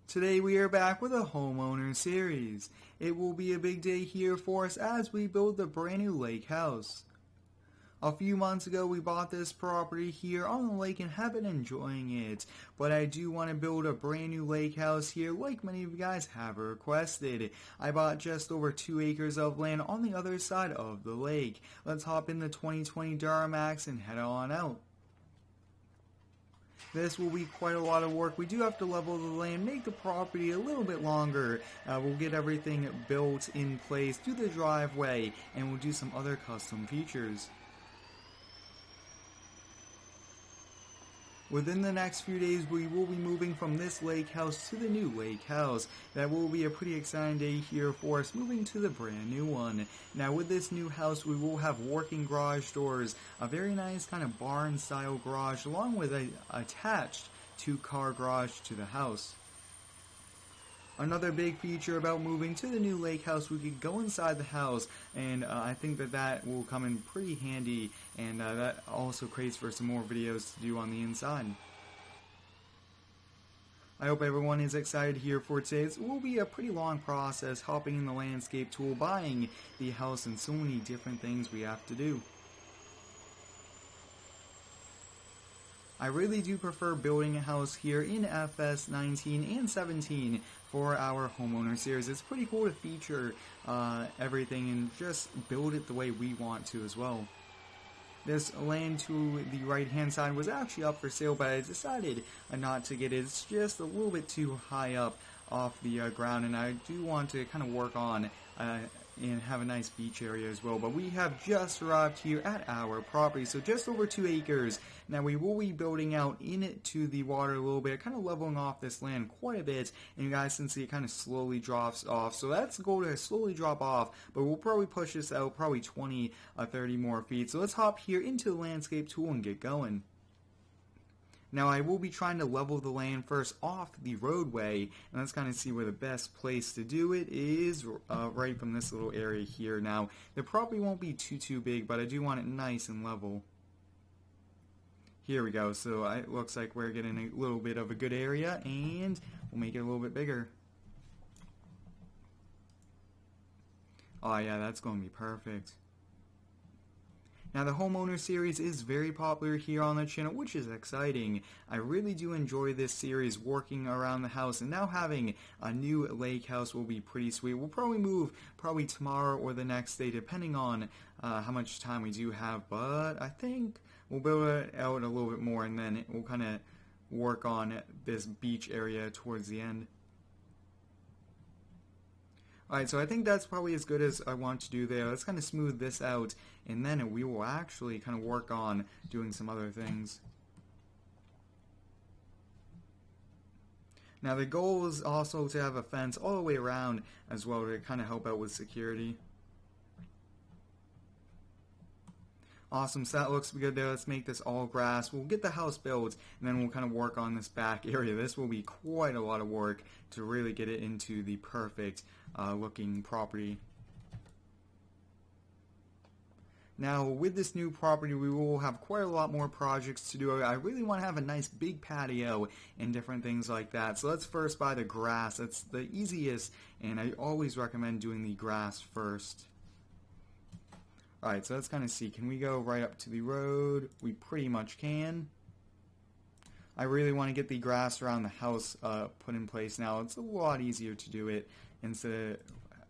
Today we are back with a homeowner series. It will be a big day here for us as we build the brand new lake house. A few months ago we bought this property here on the lake and have been enjoying it. But I do want to build a brand new lake house here like many of you guys have requested. I bought just over 2 acres of land on the other side of the lake. Let's hop in the 2020 Duramax and head on out. This will be quite a lot of work. We do have to level the land, make the property a little bit longer. We'll get everything built in place, do the driveway, and we'll do some other custom features. Within the next few days, we will be moving from this lake house to the new lake house. That will be a pretty exciting day here for us, moving to the brand new one. Now with this new house, we will have working garage doors, a very nice kind of barn style garage, along with a attached 2-car garage to the house. Another big feature about moving to the new lake house, we could go inside the house, and I think that will come in pretty handy, and that also creates for some more videos to do on the inside. I hope everyone is excited here for today. It will be a pretty long process hopping in the landscape tool, buying the house, and so many different things we have to do. I really do prefer building a house here in FS 19 and 17 for our homeowner series. It's pretty cool to feature everything and just build it the way we want to as well. This land to the right hand side was actually up for sale, but I decided not to get it. It's just a little bit too high up off the ground, and I do want to kind of work on and have a nice beach area as well. But we have just arrived here at our property, so just over 2 acres. Now we will be building out into the water a little bit, kind of leveling off this land quite a bit, and you guys can see it kind of slowly drops off. So that's the goal, to slowly drop off, but we'll probably push this out probably 20 30 more feet. So let's hop here into the landscape tool and get going. Now I will be trying to level the land first off the roadway, and let's kind of see where the best place to do it is, right from this little area here. Now the property won't be too big, but I do want it nice and level. Here we go, so it looks like we're getting a little bit of a good area, and we'll make it a little bit bigger. Oh yeah, that's going to be perfect. Now the homeowner series is very popular here on the channel, which is exciting. I really do enjoy this series, working around the house, and now having a new lake house will be pretty sweet. We'll probably move tomorrow or the next day, depending on how much time we do have, but I think we'll build it out a little bit more, and then we'll kind of work on this beach area towards the end. Alright, so I think that's probably as good as I want to do there. Let's kind of smooth this out, and then we will actually kind of work on doing some other things. Now the goal is also to have a fence all the way around as well, to kind of help out with security. Awesome, so that looks good there. Let's make this all grass. We'll get the house built, and then we'll kind of work on this back area. This will be quite a lot of work to really get it into the perfect looking property. Now with this new property, we will have quite a lot more projects to do. I really want to have a nice big patio and different things like that. So let's first buy the grass. That's the easiest, and I always recommend doing the grass first. Alright, so let's kind of see. Can we go right up to the road? We pretty much can. I really want to get the grass around the house put in place now. It's a lot easier to do it instead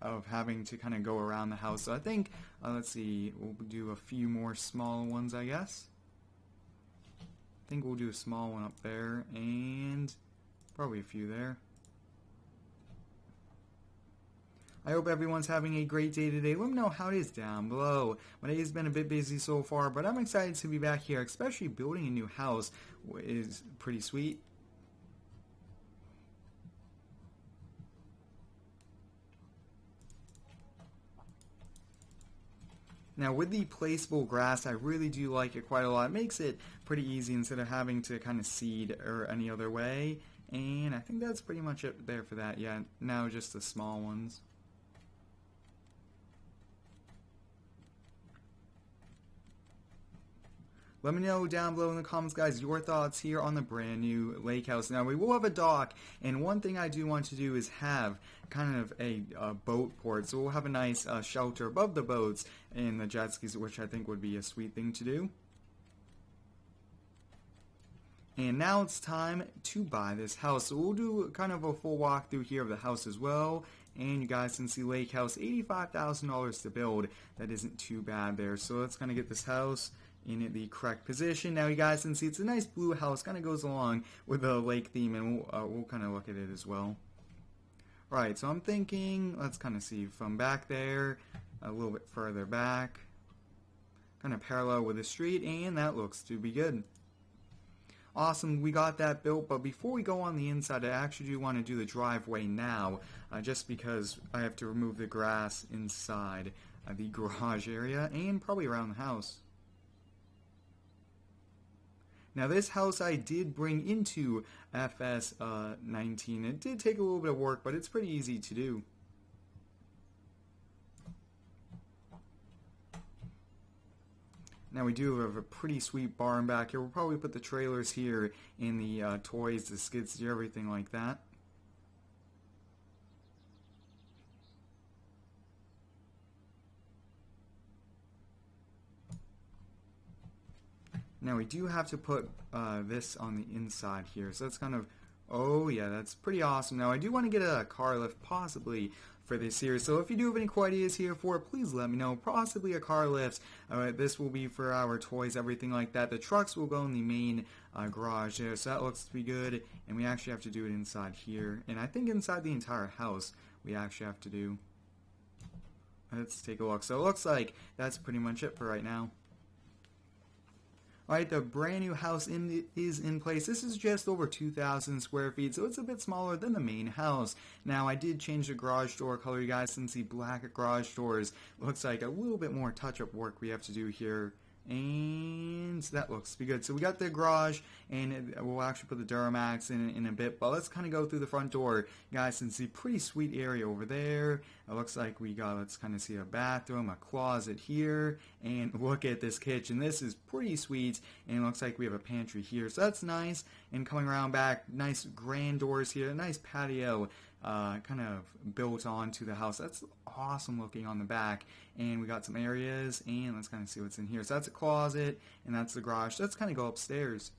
of having to kind of go around the house. So I think, let's see, we'll do a few more small ones, I guess. I think we'll do a small one up there, and probably a few there. I hope everyone's having a great day today. Let me know how it is down below. My day has been a bit busy so far, but I'm excited to be back here, especially building a new house is pretty sweet. Now with the placeable grass, I really do like it quite a lot. It makes it pretty easy instead of having to kind of seed or any other way. And I think that's pretty much it there for that. Yeah, now just the small ones. Let me know down below in the comments, guys, your thoughts here on the brand new lake house. Now, we will have a dock, and one thing I do want to do is have kind of a boat port. So we'll have a nice shelter above the boats and the jet skis, which I think would be a sweet thing to do. And now it's time to buy this house. So we'll do kind of a full walkthrough here of the house as well. And you guys can see lake house, $85,000 to build. That isn't too bad there. So let's kind of get this house in the correct position. Now you guys can see it's a nice blue house. Kind of goes along with the lake theme, and we'll kind of look at it as well. Alright, so I'm thinking, let's kind of see from back there, a little bit further back. Kind of parallel with the street, and that looks to be good. Awesome, we got that built, but before we go on the inside, I actually do want to do the driveway now, just because I have to remove the grass inside the garage area and probably around the house. Now this house I did bring into FS 19. It did take a little bit of work, but it's pretty easy to do. Now we do have a pretty sweet barn back here. We'll probably put the trailers here and the toys, the skid steer, everything like that. Now we do have to put this on the inside here. So that's kind of, oh yeah, that's pretty awesome. Now I do want to get a car lift possibly for this series. So if you do have any cool ideas here for it, please let me know. Possibly a car lift. This will be for our toys, everything like that. The trucks will go in the main garage there, so that looks to be good. And we actually have to do it inside here. And I think inside the entire house we actually have to do. Let's take a look. So it looks like that's pretty much it for right now. Alright, the brand new house is in place. This is just over 2,000 square feet, so it's a bit smaller than the main house. Now, I did change the garage door color, you guys, since the black garage doors looks like a little bit more touch-up work we have to do here. And that looks to be good. So we got the garage, and we'll actually put the Duramax in a bit. But let's kind of go through the front door. You guys can see pretty sweet area over there. It looks like we got, let's kind of see a bathroom, a closet here. And look at this kitchen. This is pretty sweet. And it looks like we have a pantry here. So that's nice. And coming around back, nice grand doors here. A nice patio kind of built onto the house. That's awesome looking on the back. And we got some areas, and let's kind of see what's in here. So that's a closet, and that's the garage. So let's kind of go upstairs.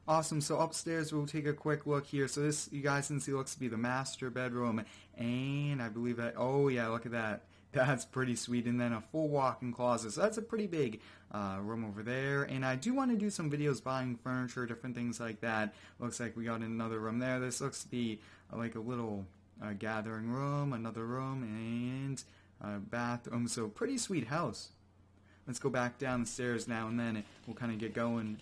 Awesome, so upstairs we'll take a quick look here. So this, you guys can see, looks to be the master bedroom, and I believe that, oh yeah, look at that. That's pretty sweet. And then a full walk-in closet. So that's a pretty big room over there. And I do want to do some videos buying furniture, different things like that. Looks like we got another room there. This looks to be like a little gathering room, another room, and a bathroom. So pretty sweet house. Let's go back down the stairs now, and then we'll kind of get going.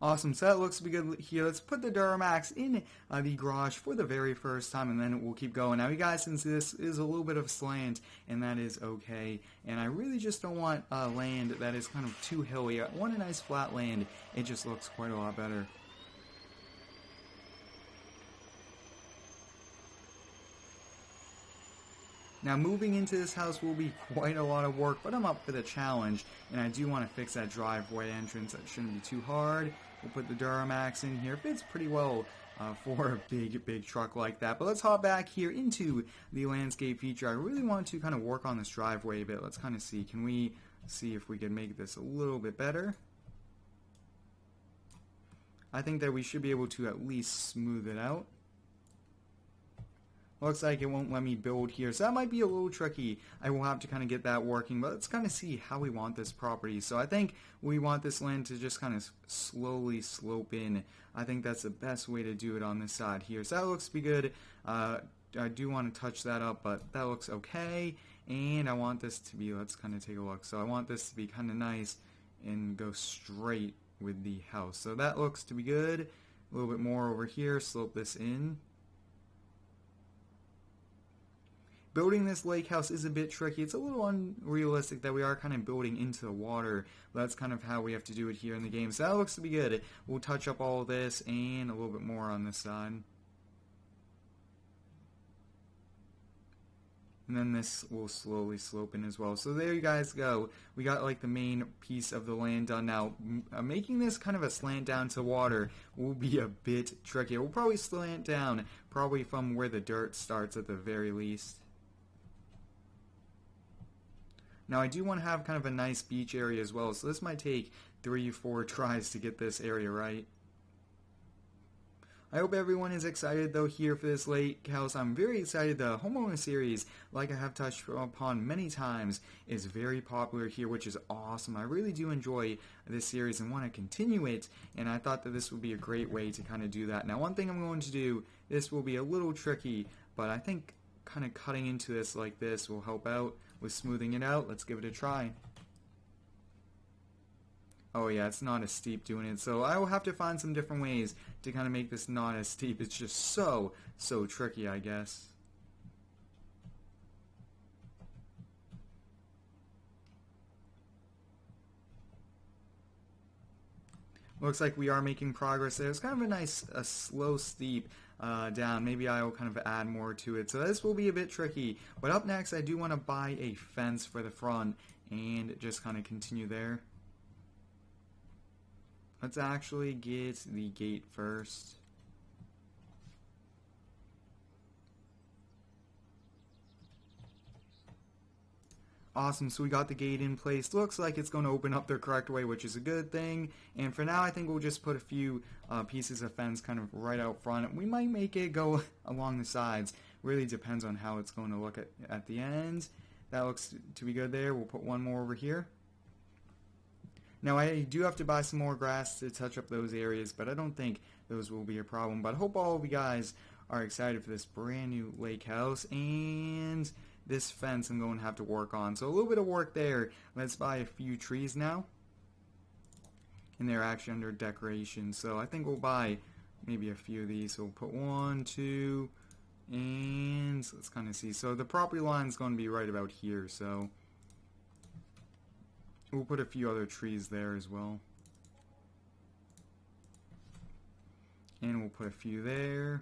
Awesome, so that looks to be good here. Let's put the Duramax in the garage for the very first time, and then we'll keep going. Now, you guys can see this is a little bit of a slant, and that is okay. And I really just don't want land that is kind of too hilly. I want a nice flat land. It just looks quite a lot better. Now, moving into this house will be quite a lot of work, but I'm up for the challenge, and I do want to fix that driveway entrance. That shouldn't be too hard. We'll put the Duramax in here. Fits pretty well for a big truck like that. But let's hop back here into the landscape feature. I really want to kind of work on this driveway a bit. Let's kind of see. Can we see if we can make this a little bit better? I think that we should be able to at least smooth it out. Looks like it won't let me build here, so that might be a little tricky. I will have to kind of get that working, but let's kind of see how we want this property. So I think we want this land to just kind of slowly slope in. I think that's the best way to do it on this side here. So that looks to be good. I do want to touch that up, but that looks okay. And I want this to be, let's kind of take a look. So I want this to be kind of nice and go straight with the house. So that looks to be good. A little bit more over here, slope this in. building this lake house is a bit tricky. It's a little unrealistic that we are kind of building into the water. But that's kind of how we have to do it here in the game. So that looks to be good. We'll touch up all of this and a little bit more on this side. And then this will slowly slope in as well. So there you guys go. We got like the main piece of the land done. Now, making this kind of a slant down to water will be a bit tricky. We'll probably slant down, probably from where the dirt starts at the very least. Now, I do want to have kind of a nice beach area as well. So this might take 3 or 4 tries to get this area right. I hope everyone is excited though here for this lake house. I'm very excited. The Homeowner series, like I have touched upon many times, is very popular here, which is awesome. I really do enjoy this series and want to continue it, and I thought that this would be a great way to kind of do that. Now, one thing I'm going to do, this will be a little tricky, but I think kind of cutting into this like this will help out with smoothing it out. Let's give it a try. Oh yeah, it's not as steep doing it, so I will have to find some different ways to kind of make this not as steep. It's just so tricky, I guess. Looks like we are making progress there. It's kind of a nice, slow steep down. Maybe I will kind of add more to it. So this will be a bit tricky. But up next, I do want to buy a fence for the front and just kind of continue there. Let's actually get the gate first. Awesome, so we got the gate in place. Looks like it's going to open up the correct way, which is a good thing. And for now, I think we'll just put a few pieces of fence kind of right out front. We might make it go along the sides. Really depends on how it's going to look at the end. That looks to be good there. We'll put one more over here. Now, I do have to buy some more grass to touch up those areas, but I don't think those will be a problem. But I hope all of you guys are excited for this brand new lake house and this fence I'm going to have to work on. So a little bit of work there. Let's buy a few trees now. And they're actually under decoration. So I think we'll buy maybe a few of these. So we'll put 1, 2, and let's kind of see. So the property line is going to be right about here. So we'll put a few other trees there as well. And we'll put a few there.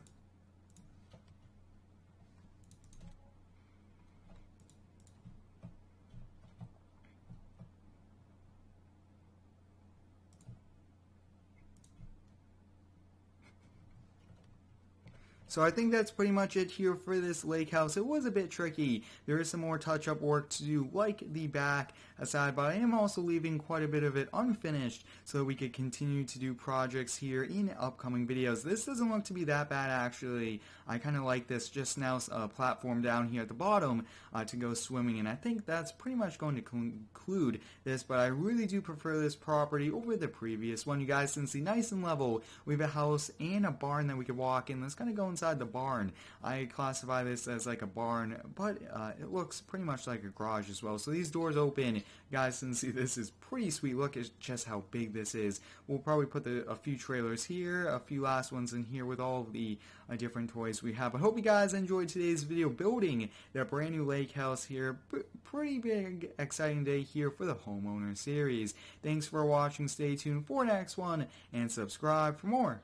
So I think that's pretty much it here for this lake house. It was a bit tricky. There is some more touch-up work to do, like the back side, but I am also leaving quite a bit of it unfinished so that we could continue to do projects here in upcoming videos. This doesn't look to be that bad, actually. I kind of like this just now platform down here at the bottom to go swimming, and I think that's pretty much going to conclude this, but I really do prefer this property over the previous one. You guys can see nice and level. We have a house and a barn that we could walk in. Let's kind of go inside the barn. I classify this as like a barn, but it looks pretty much like a garage as well. So these doors open. You guys can see this is pretty sweet. Look at just how big this is. We'll probably put a few trailers here, a few last ones in here with all of the different toys we have. I hope you guys enjoyed today's video building that brand new lake house here. Pretty big, exciting day here for the Homeowner series. Thanks for watching. Stay tuned for the next one and subscribe for more.